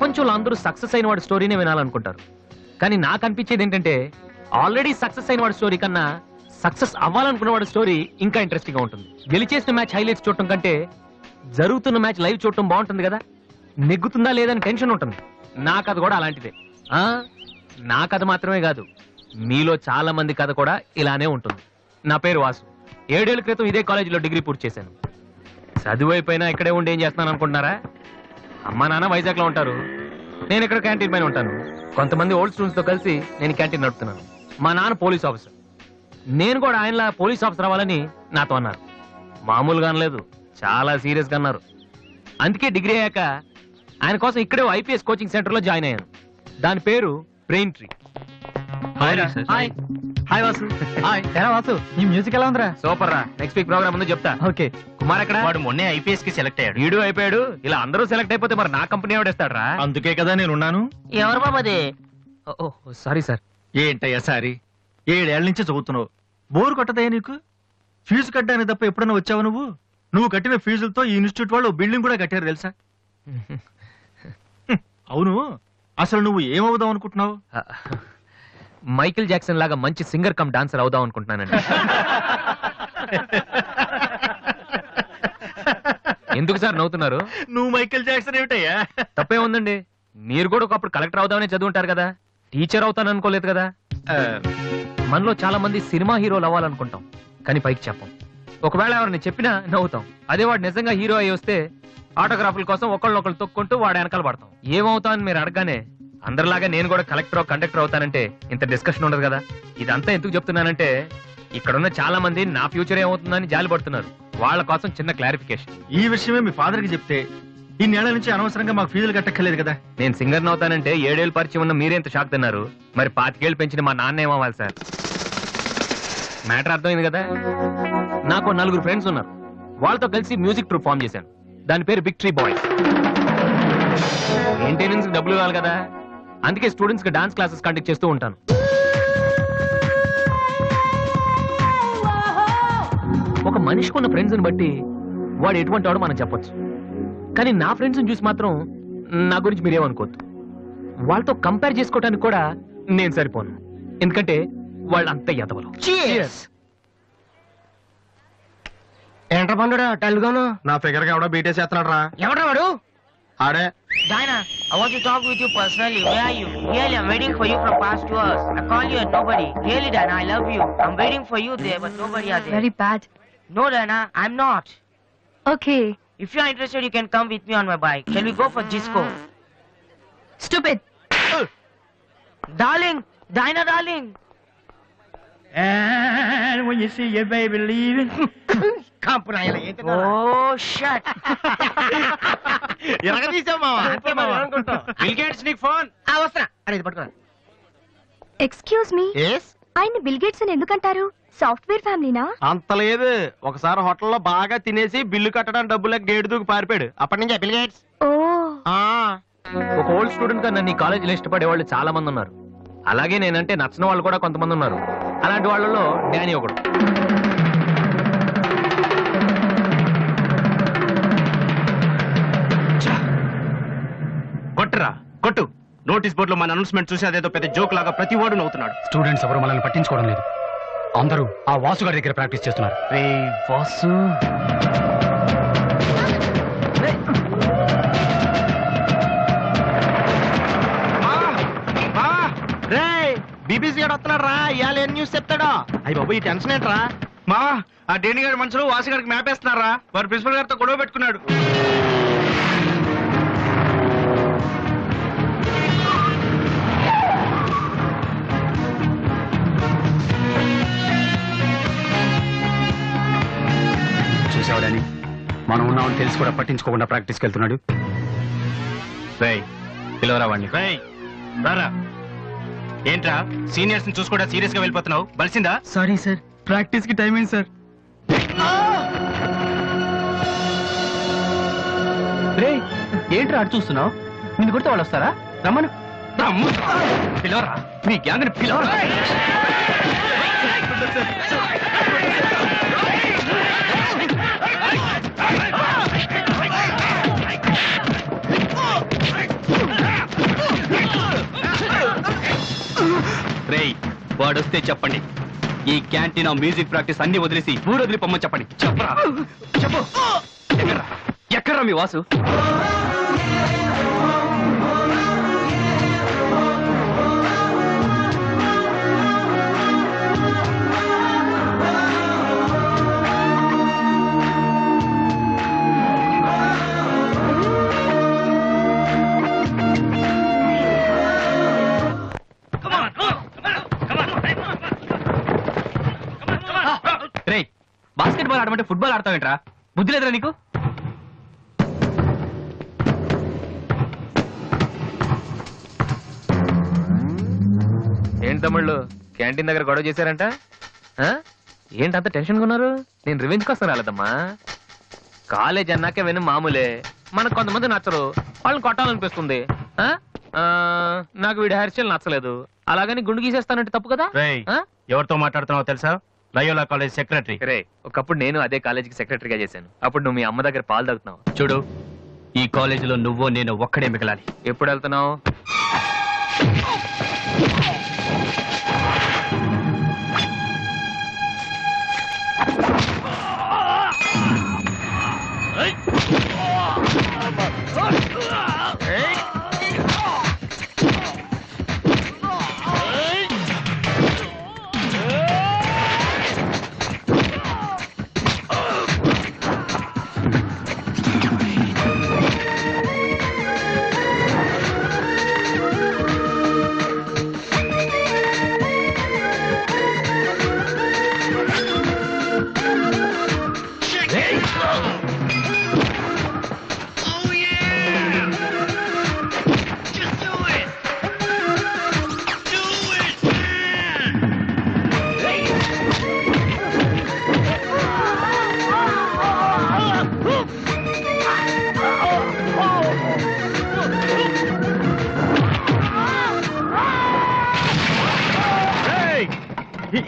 ప్రపంచంలో అందరూ సక్సెస్ అయిన వాడి స్టోరీనే వినాలనుకుంటారు. కానీ నాకు అనిపించేది ఏంటంటే ఆల్రెడీ సక్సెస్ అయిన వాడి స్టోరీ కన్నా సక్సెస్ అవ్వాలనుకున్న వాడి స్టోరీ ఇంకా ఇంట్రెస్టింగ్ గా ఉంటుంది. గెలిచేసిన మ్యాచ్ హైలైట్స్ చూడటం కంటే జరుగుతున్న మ్యాచ్ లైవ్ చూడటం బాగుంటుంది కదా. నెగ్గుతుందా లేదని టెన్షన్ ఉంటుంది. నా కథ కూడా అలాంటిదే. నా కథ మాత్రమే కాదు, మీలో చాలా మంది కథ కూడా ఇలానే ఉంటుంది. నా పేరు వాసు. 7 ఏళ్ల క్రితం ఇదే కాలేజీలో డిగ్రీ పూర్తి చేశాను. చదువు అయిపోయినా ఇక్కడే ఉండి ఏం చేస్తున్నాను అనుకుంటున్నారా? అమ్మా నాన్న వైజాగ్ లో ఉంటారు, నేను ఇక్కడ క్యాంటీన్ పైన ఉంటాను. కొంతమంది ఓల్డ్ స్టూడెంట్స్ తో కలిసి నేను క్యాంటీన్ నడుపుతున్నాను. మా నాన్న పోలీస్ ఆఫీసర్, నేను కూడా ఆయనలా పోలీస్ ఆఫీసర్ అవ్వాలని నాతో అన్నారు. మామూలుగా అనలేదు, చాలా సీరియస్ గా అన్నారు. అందుకే డిగ్రీ అయ్యాక ఆయన కోసం ఇక్కడే ఐపీఎస్ కోచింగ్ సెంటర్ లో జాయిన్ అయ్యాను. దాని పేరు బ్రెయిన్ ట్రీ. హాయ్ వాసు. ఎలా వాసు, ఈ మ్యూజిక్ ఎలా ఉందిరా? సూపర్ రా. నెక్స్ట్ వీక్ ప్రోగ్రామ్ ఉంది చెప్తా. ఓకే. కుమార్ ఎక్కడ? వాడు మొన్నే ఐపీఎస్ కి సెలెక్ట్ అయ్యాడు. వీడు అయిపోయాడు. ఇలా అందరూ సెలెక్ట్ అయిపోతే మరి నా కంపెనీ ఎవడేస్తాడు రా? అందుకే కదా నేను ఉన్నాను. ఎవరు బాబది? Sorry sir. ఏంటయ్యా సారీ? 7 ఏళ్ల నుంచి చదువుతున్నావు, బోరు కొట్టదయ్యా నీకు? ఫీజు కట్టడానికి తప్ప ఎప్పుడైనా వచ్చావు నువ్వు? నువ్వు కట్టిన ఫీజులతో ఈ ఇన్స్టిట్యూట్ వాళ్ళు బిల్డింగ్ కూడా కట్టారు తెలుసా? అవును, అసలు నువ్వు ఏమవుదాం అనుకుంటున్నావు? మైకిల్ జాక్సన్ లాగా మంచి సింగర్ కమ్ డాన్సర్ అవుదాం అనుకుంటున్నానండి. ఎందుకు సార్ నవ్వుతున్నారు? నువ్వు మైకిల్ జాక్సన్ ఏమిటయ్యా? తప్పే ఉందండి. మీరు కూడా ఒకప్పుడు కలెక్టర్ అవుదామని చదువుంటారు కదా, టీచర్ అవుతాను అనుకోలేదు కదా. మనలో చాలా మంది సినిమా హీరోలు అవ్వాలనుకుంటాం, కానీ పైకి చెప్పం. ఒకవేళ ఎవరిని చెప్పినా నవ్వుతాం. అదే వాడు నిజంగా హీరో అయ్యి వస్తే ఆటోగ్రాఫ్ల కోసం ఒకళ్ళొకళ్ళు తొక్కుంటూ వాడు వెనకాల పడతాం. ఏమవుతామని మీరు అడగానే అందరిలాగా నేను కూడా కలెక్టర్ కండక్టర్ అవుతానంటే ఇంత డిస్కషన్ ఉండదు కదా. ఇదంతా ఎందుకు చెప్తున్నానంటే ఇక్కడున్న చాలా మంది నా ఫ్యూచర్ ఏమవుతుందని జాలి పడుతున్నారు. వాళ్ళ కోసం చిన్న క్లారిఫికేషన్. ఈ విషయమే మీ ఫాదర్ కి చెప్తే ఇన్నేళ్ల నుంచి అనవసరంగా మాకు ఫీజులు కట్టక్కర్లేదు కదా. నేను సింగర్ అవుతానంటే 7 ఏళ్ళు పరిచయం ఉన్న మీరేంత షాక్ తిన్నారు, మరి 25 ఏళ్ళు పెంచిన మా నాన్న ఏమవ్వాలి సార్? మ్యాటర్ అర్థమైంది కదా. నాకు 4 ఫ్రెండ్స్ ఉన్నారు, వాళ్ళతో కలిసి మ్యూజిక్ ట్రూప్ ఫామ్ చేశాను. దాని పేరు బిగ్ ట్రీ బాయ్స్. మెయింటెనెన్స్ డబ్బులు కావాలి కదా, అందుకే స్టూడెంట్స్ కి డాన్స్ క్లాసెస్ కండక్ట్ చేస్తూ ఉంటాను. ఒక మనిషికి ఉన్న ఫ్రెండ్స్ ని బట్టి వాడు ఎటువంటి వాడు మనం చెప్పొచ్చు. కానీ నా ఫ్రెండ్స్ ని చూసి మాత్రం నా గురించి మీరేమనుకోవద్దు. వాళ్ళతో కంపేర్ చేసుకోవడానికి కూడా నేను సరిపోను, ఎందుకంటే వాళ్ళు అంత ఎదవలు. ఏంట్రా పండురా టెల్గాను? నా ఫిగర్ గా ఎవడో బీటేసి చేస్తున్నాడు రా. ఎవడ్రా వాడు? ఆడే. Diana, I want to talk with you personally. Where are you? Really, I'm waiting for you from past 2 hours. I call you and nobody. Really, Diana, I love you. I'm waiting for you there, but nobody are there. Very bad. No, Diana, I'm not. Okay. If you're interested, you can come with me on my bike. Shall we go for disco? Stupid. Darling, Diana, darling. And when you see your baby leaving. Oh, shit. Bill gates నీకు phone. వస్తున్నా. అరే ఇది పట్టుకో. Excuse me, ఆయన bill gates అని ఎందుకంటారు? Software ఫ్యామిలీనా? అంత లేదు, ఒకసారి హోటల్లో బాగా తినేసి బిల్లు కట్టడానికి డబ్బులకు గేటు దూకి పారిపోయాడు. అప్పటి నుంచి బిల్ గేట్స్. ఓ, ఒక ఓల్డ్ స్టూడెంట్ గా నన్ను ఈ కాలేజీలో ఇష్టపడే వాళ్ళు చాలా మంది ఉన్నారు. అలాగే నేనంటే నచ్చిన వాళ్ళు కూడా కొంతమంది ఉన్నారు. అలాంటి వాళ్ళలో డానీ ఒకడు. కొట్టురా కొట్టు. నోటీస్ బోర్డులో మన అనౌన్స్మెంట్ చూసి అదేదో పెద్ద జోక్ లాగా ప్రతి వాడు నవ్వుతున్నాడు. స్టూడెంట్స్ ఎవరు మనల్ని పట్టించుకోవడం లేదు, అందరూ ఆ వాసు గారి దగ్గర ప్రాక్టీస్ చేస్తున్నారు. వాసు, బీబీసీ గారు వస్తున్నాడు రా. ఇవాళ ఏం న్యూస్ చెప్తాడో. అయ్యి బాబు, ఈ టెన్షన్ ఏంట్రా? మా ఆ డేని గారి మనుషులు వాసు గారికి మ్యాప్ వేస్తున్నారా? వారు ప్రిన్సిపల్ గారితో గొడవ పెట్టుకున్నాడు. చూసేవాడని మనం ఉన్నామని తెలిసి కూడా పట్టించుకోకుండా ప్రాక్టీస్కి వెళ్తున్నాడు. పిలవరా వాడిని. రారా. ఏంట్రా సీనియర్స్ ని చూసుకోవడా సీరియస్ గా వెళ్ళిపోతున్నావు? బలిసిందా? సారీ సార్, ప్రాక్టీస్ కి టైం అయింది సార్. ఏంట్రా అటు చూస్తున్నావు? నిన్ను కొడితే వాళ్ళు వస్తారా? రమ్మను. పిలవరా, మీ గ్యాంగ్ ని పిలవరా. వాడొస్తే చెప్పండి, ఈ క్యాంటీన్ మ్యూజిక్ ప్రాక్టీస్ అన్ని వదిలేసి ఊరు వదిలి పొమ్మని చెప్పండి. చెప్పరా చెప్పు. ఎక్కడ్రా మీ వాసు? రేయ్, బాస్కెట్బాల్ ఆడమంటే ఫుట్బాల్ ఆడతావేంట్రా? బుద్ధి లేదురా నీకు? ఏంటి తమ్ముళ్ళు క్యాంటీన్ దగ్గర గొడవ చేశారంట? ఆ? ఏంటి అంత టెన్షన్గా ఉన్నారు? నేను రివెంజ్ కోసం రాలేదమ్మా. కాలేజ్ అన్నాకే విని మామూలే. మనకు కొంతమంది నచ్చరు, వాళ్ళని కొట్టాలనిపిస్తుంది. ఆ? ఆ, నాకు వీడి హెయిర్ స్టైల్ నచ్చలేదు, అలాగని గుండు గీసేస్తానంటే తప్పు కదా? ఆ? ఎవరితో మాట్లాడుతున్నావో తెలుసా? Loyola college secretary. రే, ఒకప్పుడు నేను అదే కాలేజీకి సెక్రటరీగా చేశాను. అప్పుడు నువ్వు మీ అమ్మ దగ్గర పాలు తాగుతున్నావు. చూడు, ఈ కాలేజీలో నువ్వో నేను ఒక్కడే మిగలాలి. ఎప్పుడు వెళ్తున్నావు?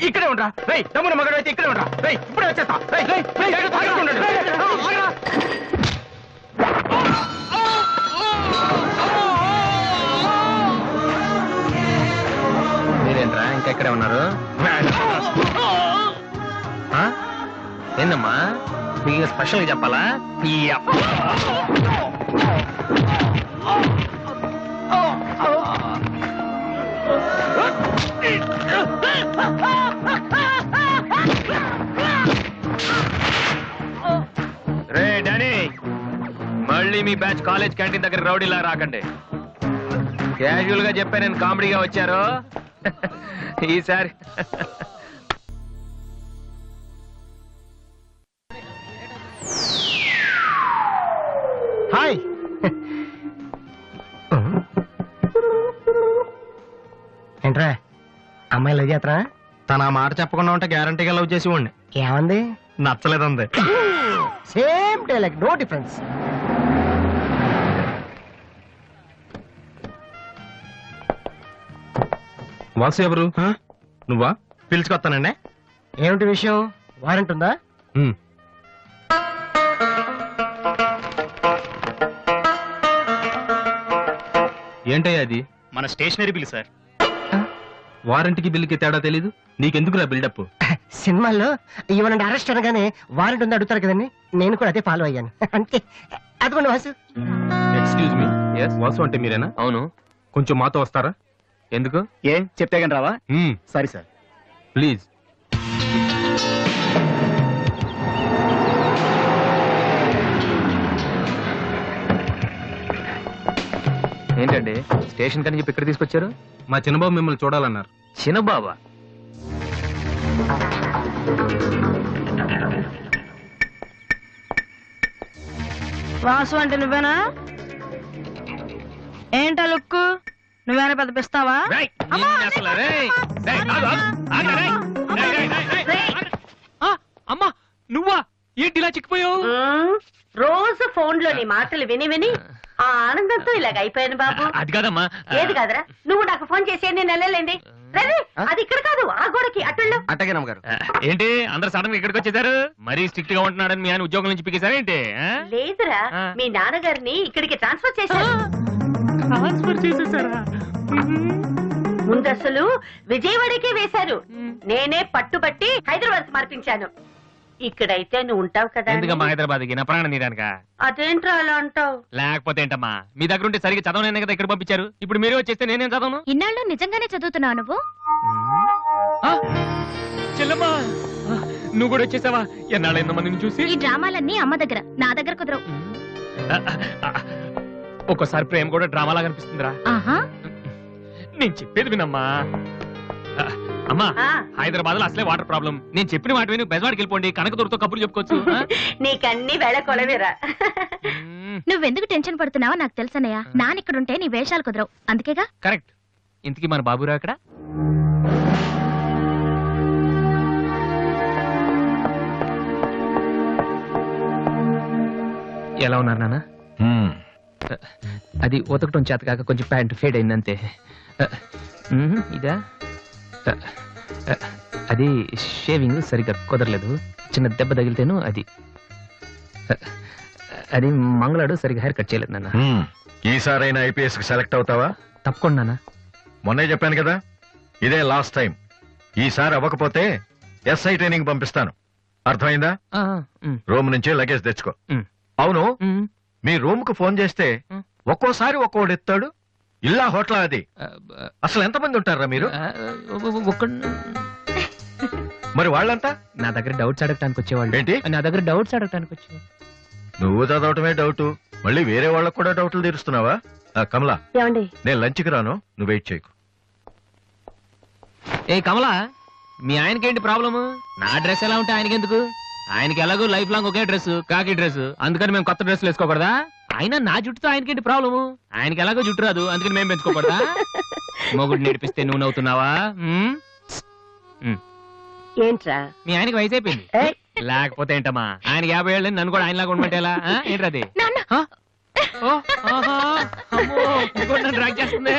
ఇక్కడే ఉండరా? రేయ్, తమ్ముడు మగడు అయితే ఇక్కడే ఉండరా? రేయ్, ఇప్పుడే వచ్చేస్తా. రేయ్, రేయ్, రేయ్, జాగ్రత్తగా ఉండండి. మీరేంట్రా ఇంకా ఇక్కడే ఉన్నారు? ఆ? ఏందమ్మా, మీకు స్పెషల్గా చెప్పాలా? రే డానీ, మళ్ళీ మీ బ్యాచ్ కాలేజ్ క్యాంటీన్ దగ్గర రౌడీలా రాకండి. క్యాజువల్ గా చెప్పా, నేను కామెడీగా వచ్చారు ఈసారి. హాయ్. ఏంట్రా అమ్మాయి లవ్ చేస్తారా? తన ఆ మాట చెప్పకుండా ఉంటే గ్యారంటీగా లవ్ చేసి ఉండి. ఏమంది? నచ్చలేదంది. Same dialogue, no difference. Vasu ఎవరు? నువ్వా? పిలుచుకొస్తానండి. ఏమిటి విషయం? వారెంట్ ఉందా? ఏంటయ్యా అది? మన స్టేషనరీ బిల్ సార్. వారంటీకి బిల్లుకి తేడా తెలీదు నీకెందుకురా బిల్డప్? సినిమాల్లో ఇవ్వనండి అరెస్ట్ అనగానే వారెంట్ ఉందా అడుగుతారు కదండి, నేను కూడా అదే ఫాలో అయ్యాను. అంతే. అదిగోండి Vasu. Excuse me, Yes? Vasu అంటే మీరేనా? అవును. కొంచెం మాతో వస్తారా? ఎందుకు? ఏం చెప్తే కానీ రావా? సరే సార్, ప్లీజ్. ఏంటండి స్టేషన్ కని చెప్పి ఇక్కడ తీసుకొచ్చారు? మా చిన్నబాబు మిమ్మల్ని చూడాలన్నారు. చిన్నబాబా? వాసు అంటే నువ్వేనా? ఏంటా లుక్కు? నువ్వేనా పెద్ద పిస్తావా? రేయ్, నిన్ను అసలు, రేయ్, రేయ్, ఆగు, ఆగు, ఆగు, రేయ్, రేయ్, రేయ్, రేయ్, రేయ్. ఆ, అమ్మా, నువ్వా? ఏంటి ఇలా చిక్కిపోయావు? రోజు ఫోన్ లో నీ మాటలు విని విని ఆ ఆనందంతో ఇలాగ అయిపోయాను బాబు. అది కాదమ్మా. ఏది కాదురా, నువ్వు నాకు ఫోన్ చేసి నేను నెలలేండి. రవి, అది ఇక్కడ కాదు, ఆ గోడకి అటుళ్ళు. అట్టగే నమ్మగారు. ఏంటి అందరు సడన్ గా ఇక్కడికి వచ్చేసారు? మరీ స్ట్రిక్ట్ గా ఉంటున్నాడని మీ ఆయన ఉద్యోగం నుంచి పిగేశారా ఏంటి? లేదురా, మీ నాన్నగారిని ఇక్కడికి ట్రాన్స్ఫర్ చేశారు. ముందు అసలు విజయవాడకే వేశారు. నేనే పట్టుబట్టి హైదరాబాద్ మార్పించాను. ఇక్కడైతే నువ్వు ఉంటావు కదా అని. ఎందుకమ్మా హైదరాబాద్కి నా ప్రాణం తీయడానికా? అదేంట్రా అలా అంటావు? లేకపోతే ఏంటమ్మా, మీ దగ్గర ఉంటే సరిగ్గా చదవనే కదా ఇక్కడ పంపించారు. ఇప్పుడు మీరే వచ్చేస్తే నేనేం చదవను? ఇన్నాళ్ళు నిజంగానే చదువుతున్నావు నువ్వు? ఆ? చెల్లమ్మా, ఆ, నువ్వు కూడా వచ్చేసావా? ఎన్నాళ్ళైందో మందిని చూసి. ఈ డ్రామాలన్నీ అమ్మ దగ్గర, నా దగ్గర కుదరవు. ఆ, ఆ, ఆ, ఒక్కోసారి ప్రేమ కూడా డ్రామాలా కనిపిస్తుందిరా. ఆహా, నేను చెప్పేది వినమ్మా. ఆ, అమ్మా, ఆ, హైదరాబాద్ లో అసలే వాటర్ ప్రాబ్లం. నేను చెప్పిన మాట విని బెజవాడికి వెళ్ళిపోండి, కనకదుర్తో కబుర్లు చెప్పుకోవచ్చు. ఆ? నీకన్నీ వేళ కొలవేరా. మ్మ్, నువ్వెందుకు టెన్షన్ పడుతున్నావో నాకు తెలుసన్నయ్య. నానిక్కడుంటే నీ వేషాలు కుదరవు, అందుకేగా. కరెక్ట్. ఇంతకీ మన బాబురా అక్కడ? ఎలా ఉన్నారు నాన్న? అది ఉతకటం చేత కాక కొంచెం ప్యాంట్ ఫేడ్ అయిందంతే. ఇదా? అది షేవింగ్ సరిగ్గా కుదరలేదు, చిన్న దెబ్బ తగిలితేను. అది అది మంగళాడు సరిగ్గా హెయిర్ కట్ చేయలేదు నాన్న. ఈసారైనా ఐపీఎస్ కి సెలెక్ట్ అవుతావా? తప్పకుండా నాన్న. మొన్నే చెప్పాను కదా, ఇదే లాస్ట్ టైం. ఈసారి అవ్వకపోతే ఎస్ఐ ట్రైనింగ్ పంపిస్తాను. అర్థమైందా? రూమ్ నుంచి లగేజ్ తెచ్చుకో. అవును, మీ రూమ్ కు ఫోన్ చేస్తే ఒక్కోసారి ఒక్కోడు ఎత్తాడు. ఇల్లా హోటల్ అది? అసలు ఎంతమంది ఉంటారా మీరు? మరి వాళ్ళంతా నా దగ్గర డౌట్స్ అడగటానికి వచ్చేవాళ్ళు. ఏంటి? నా దగ్గర డౌట్స్ అడగటానికి వచ్చేవాళ్ళు. నువ్వు చదవటమే డౌట్, మళ్ళీ వేరే వాళ్ళకు కూడా డౌట్లు తీరుస్తున్నావా? కమలా, ఏమండి? నేను లంచ్కి రాను, నువ్వు వెయిట్ చేయకు. ఏ కమలా, మీ ఆయనకేంటి ప్రాబ్లము? నా డ్రెస్ ఎలా ఉంటే ఆయనకెందుకు? ఆయనకి ఎలాగో లైఫ్ లాంగ్ ఒకే డ్రెస్, కాకి డ్రెస్. అందుకని మేము కొత్త డ్రెస్సులు వేసుకోకూడదా? ఆయన నా జుట్టుతో ఆయనకేంటి ప్రాబ్లము? ఆయనకి ఎలాగో జుట్టు రాదు, అందుకని మేము పెంచుకోకూడదా? మొగుడు నేర్పిస్తే నువ్వు నవ్వుతున్నావా? ఏంట్రా? మీ ఆయనకి వయసు అయిపోయింది. ఏయ్, లేకపోతే ఏంటమ్మా, ఆయన 50 ఏళ్ళు, నన్ను కూడా ఆయనలాగా ఉండమంటే ఎలా? ఏంటది? నాన్న డ్రాగ్ చేస్తుంది.